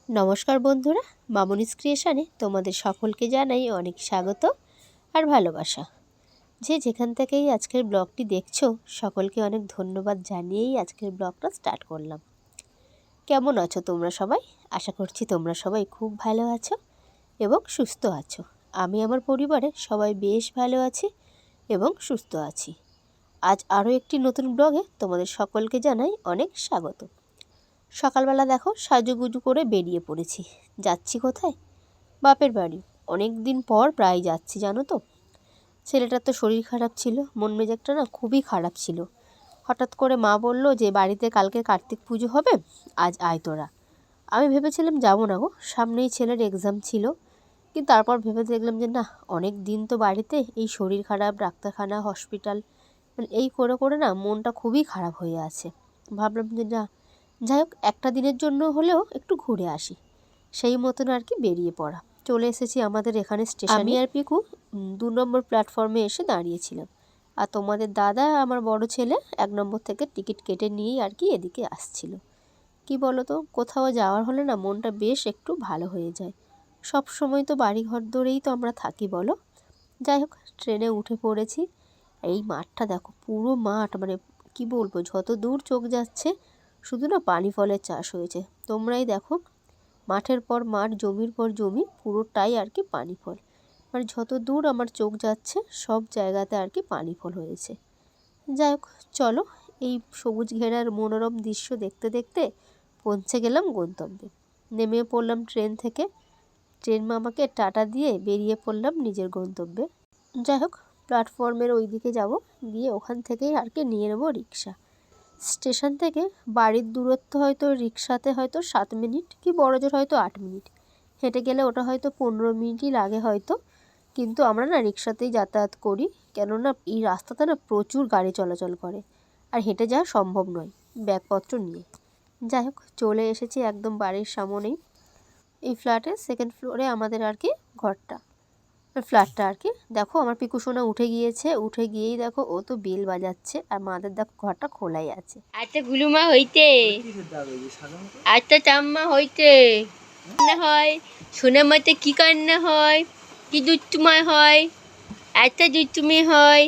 নমস্কার বন্ধুরা, মামনিস ক্রিয়েশনে তোমাদের সকলকে জানাই অনেক স্বাগত আর ভালোবাসা। যে যেখান থেকেই আজকের ব্লগটি দেখছো সকলকে অনেক ধন্যবাদ জানিয়েই আজকের ব্লগটা স্টার্ট করলাম। কেমন আছো তোমরা সবাই? আশা করছি তোমরা সবাই খুব ভালো আছো এবং সুস্থ আছো। আমি আমার পরিবারে সবাই বেশ ভালো আছি এবং সুস্থ আছি। আজ আরও একটি নতুন ব্লগে তোমাদের সকলকে জানাই অনেক স্বাগত। সকালবেলা দেখো সাজুগুজু করে বেরিয়ে পড়েছি। যাচ্ছি কোথায়? বাপের বাড়ি। অনেক দিন পর প্রায় যাচ্ছি, জানো তো। ছেলেটার তো শরীর খারাপ ছিল, মন মেজাজটা না খুবই খারাপ ছিল। হঠাৎ করে মা বলল যে বাড়িতে কালকে কার্তিক পুজো হবে, আজ আয় তোরা। আমি ভেবেছিলাম যাবো না গো, সামনেই ছেলের এক্সাম ছিল। কিন্তু তারপর ভেবে দেখলাম যে না, অনেক দিন তো বাড়িতে এই শরীর খারাপ, ডাক্তারখানা, হসপিটাল, মানে এই করে করে না মনটা খুবই খারাপ হয়ে আছে। ভাবলাম যে না, যাই হোক একটা দিনের জন্য হলেও একটু ঘুরে আসি। সেই মতন আর কি বেরিয়ে পড়া। চলে এসেছি আমাদের এখানে স্টেশনে। আমি আর পিকু 2 নম্বর প্ল্যাটফর্মে এসে দাঁড়িয়েছিলাম। আর তোমাদের দাদা আমার বড় ছেলে 1 নম্বর থেকে টিকিট কেটে নিয়েই আর কি এদিকে আসছিল। কি বলো তো, কোথাও যাওয়ার হলে না মনটা বেশ একটু ভালো হয়ে যায়। সব সময় তো বাড়ি ঘর ধরেই তো আমরা থাকি বলো। যাই হোক ট্রেনে উঠে পড়েছি। এই মাঠটা দেখো, পুরো মাঠ, মানে কি বলবো, যত দূর চোখ যাচ্ছে শুধু না পানি ফলের চাষ হয়েছে। তোমরাই দেখো, মাঠের পর মাঠ, জমির পর জমি, পুরোটাই আর কি পানি ফল। মানে যত দূর আমার চোখ যাচ্ছে সব জায়গাতে আর কি পানি ফল হয়েছে। যাই হোক চলো, এই সবুজ ঘেরার মনোরম দৃশ্য দেখতে দেখতে পৌঁছে গেলাম গন্তব্যে। নেমে পড়লাম ট্রেন থেকে। ট্রেন মামাকে টাটা দিয়ে বেরিয়ে পড়লাম নিজের গন্তব্যে। যাই হোক প্ল্যাটফর্মের ওই দিকে যাব, গিয়ে ওখান থেকেই আর কি নিয়ে নেবো রিক্সা। স্টেশন থেকে বাড়ির দূরত্ব হয়তো রিক্সাতে হয়তো 7 মিনিট, কি বড়জোর হয়তো 8 মিনিট। হেঁটে গেলে ওটা হয়তো 15 মিনিটই লাগে হয়তো। কিন্তু আমরা না রিক্সাতেই যাতায়াত করি, কেননা এই রাস্তাতে না প্রচুর গাড়ি চলাচল করে আর হেঁটে যাওয়া সম্ভব নয় ব্যাগপত্র নিয়ে। যাই হোক চলে এসেছি একদম বাড়ির সামনেই। এই ফ্ল্যাটের 2nd ফ্লোরে আমাদের আর কি ঘরটা, ফ্ল্যাটটা আর কি। দেখো আমার পিকু সোনা উঠে গিয়েছে, উঠে গিয়েই দেখো ও তো বেল বাজাচ্ছে আর মাদের দেখো ঘরটা খোলাই আছে। আচ্ছা গুলুমা হইতে, আচ্ছা চাম্মা হইতে কান্না হয়, সোনার মাতে কি কান্না হয়, কি দুষ্টুময় হয়, আচ্ছা দুষ্টুমি হয়,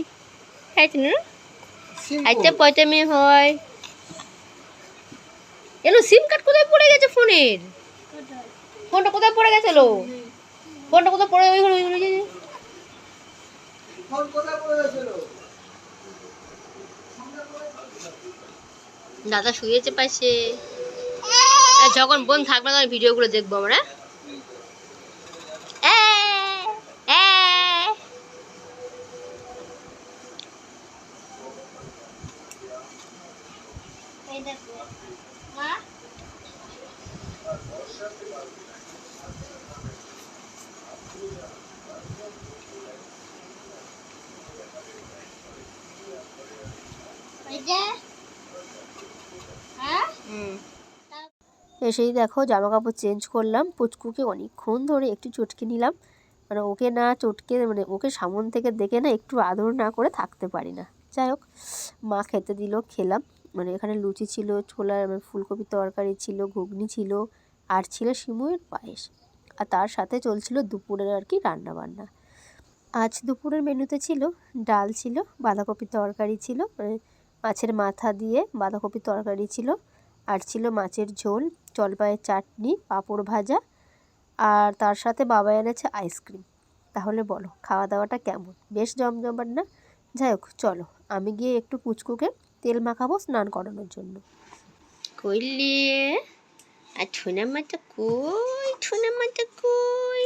আচ্ছা পচামি হয়। এলো সিম কার্ড কোথায় পড়ে গেছে ফোনের? ফোনটা কোথায় পড়ে গেছিল? ফোনটা কোথায় পড়ে দাদা শুয়েছে পাশে। যখন বোন থাকবে তখন ভিডিওগুলো দেখবো আমরা। এসেই দেখো জামা কাপড় চেঞ্জ করলাম। পুচকুকে অনেকক্ষণ ধরে একটু চটকে নিলাম, মানে ওকে না চটকে, মানে ওকে সামন থেকে দেখে না একটু আদর না করে থাকতে পারি না। যাই হোক মা খেতে দিল, খেলাম। মানে এখানে লুচি ছিল, ছোলার ফুলকপির তরকারি ছিল, ঘুগনি ছিল, আর ছিল সিমুইয়ের পায়েস। আর তার সাথে চলছিল দুপুরের আর কি রান্না বান্না। আজ দুপুরের মেনুতে ছিল ডাল, ছিল বাঁধাকপির তরকারি, ছিল মানে মাছের মাথা দিয়ে বাঁধাকপির তরকারি ছিল, আর ছিল মাছের ঝোল, জলপাইয়ের চাটনি, পাঁপড় ভাজা, আর তার সাথে বাবা এনেছে আইসক্রিম। তাহলে বলো খাওয়া দাওয়াটা কেমন? বেশ জমজমাট না? যাই হোক চলো, আমি গিয়ে একটু পুচকুকে তেল মাখাবো স্নান করানোর জন্য। কইলে আর ছোনা মাটা কই, ছোনা মাটা কই,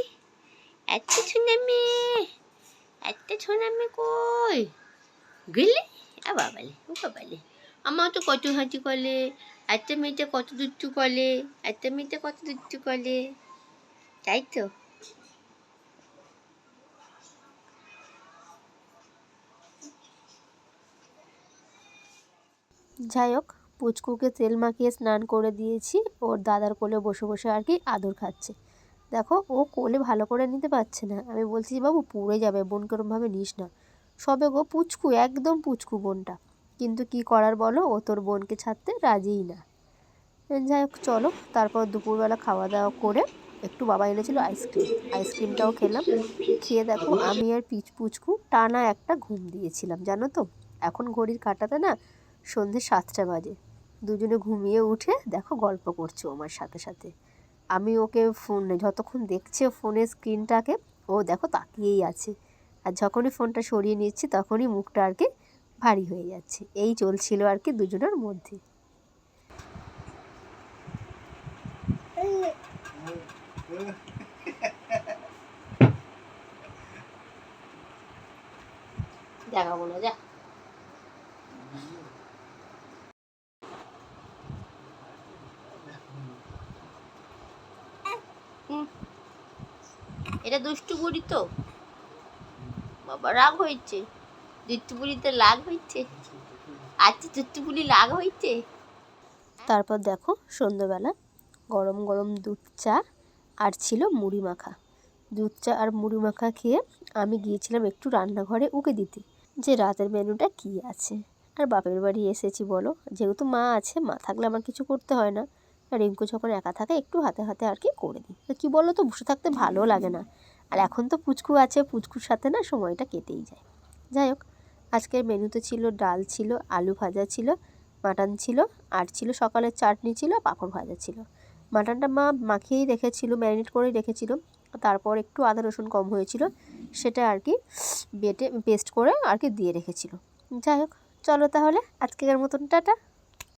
এত ছোনা মেয়ে, এত ছোনা মেয়ে কই গেলে? বাবালে ও বাবালে, আমার তো কত হাঁচি করলে, একটা মেয়েটা কত দুষ্টু করলে, একটা মেয়েটা কত দুষ্টু করলে, তাই তো। যাই হোক পুচকুকে তেল মাখিয়ে স্নান করে দিয়েছি, ওর দাদার কোলে বসে বসে আর কি আদর খাচ্ছে। দেখো ও কোলে ভালো করে নিতে পারছে না। আমি বলছি বাবু পুড়ে যাবে, বোনকে ওরমভাবে নিস না। সবে গো পুচকু, একদম পুচকু বোনটা, কিন্তু কি করার বলো, ও তোর বোনকে ছাড়তে রাজিই না। যাই হোক চলো, তারপর দুপুরবেলা খাওয়া দাওয়া করে একটু বাবা এনেছিল আইসক্রিমটাও খেলাম। খেয়ে দেখো আমি আর পুচকু টানা একটা ঘুম দিয়েছিলাম জানো তো। এখন ঘড়ির কাঁটাতে না সন্ধে 7টা বাজে। দুজনে ঘুমিয়ে উঠে দেখো গল্প করছে আমার সাথে সাথে। আমি ওকে ফোনে যতক্ষণ দেখছে ফোনের স্ক্রিনটাকে, ও দেখো তাকিয়েই আছে। আর যখনই ফোনটা সরিয়ে নিচ্ছি তখনই মুখটা আর কি ভারী হয়ে যাচ্ছে। এই চলছিল আর কি দুজনের মধ্যে। দেখাবো না যা। এটা দুষ্টু বুড়ি তো বাবা, রাগ হয়েছে। দুষ্টু বুড়িতে রাগ হয়েছে। আচ্ছা দুষ্টু বুড়ি রাগ হয়েছে। তারপর দেখো সন্ধ্যাবেলা গরম গরম দুধ চা আর ছিল মুড়ি মাখা। দুধ চা আর মুড়ি মাখা খেয়ে আমি গিয়েছিলাম একটু রান্নাঘরে উকে দিতে, যে রাতের মেনুটা কী আছে। আর বাপের বাড়ি এসেছি বলো, যেহেতু মা আছে, মা থাকলে আমার কিছু করতে হয় না। আর রিঙ্কু যখন একা থাকে একটু হাতে হাতে আর কি করে দিই। তো কী বলো তো, বসে থাকতে ভালো লাগে না। আর এখন তো পুচকু আছে, পুচকুর সাথে না সময়টা কেটেই যায়। যাই হোক, আজকের মেনুতে ছিল ডাল ছিল, আলু ভাজা ছিল, মাটন ছিল, আর ছিল সকালের চাটনি ছিল, পাঁপড় ভাজা ছিল। মাটনটা মা মাখিয়েই রেখেছিল, ম্যারিনেট করেই রেখেছিল। তারপর একটু আদা রসুন কম হয়েছিল, সেটা আর কি বেটে পেস্ট করে আর কি দিয়ে রেখেছিল। যাই হোক চলো তাহলে আজকের মতন টাটা।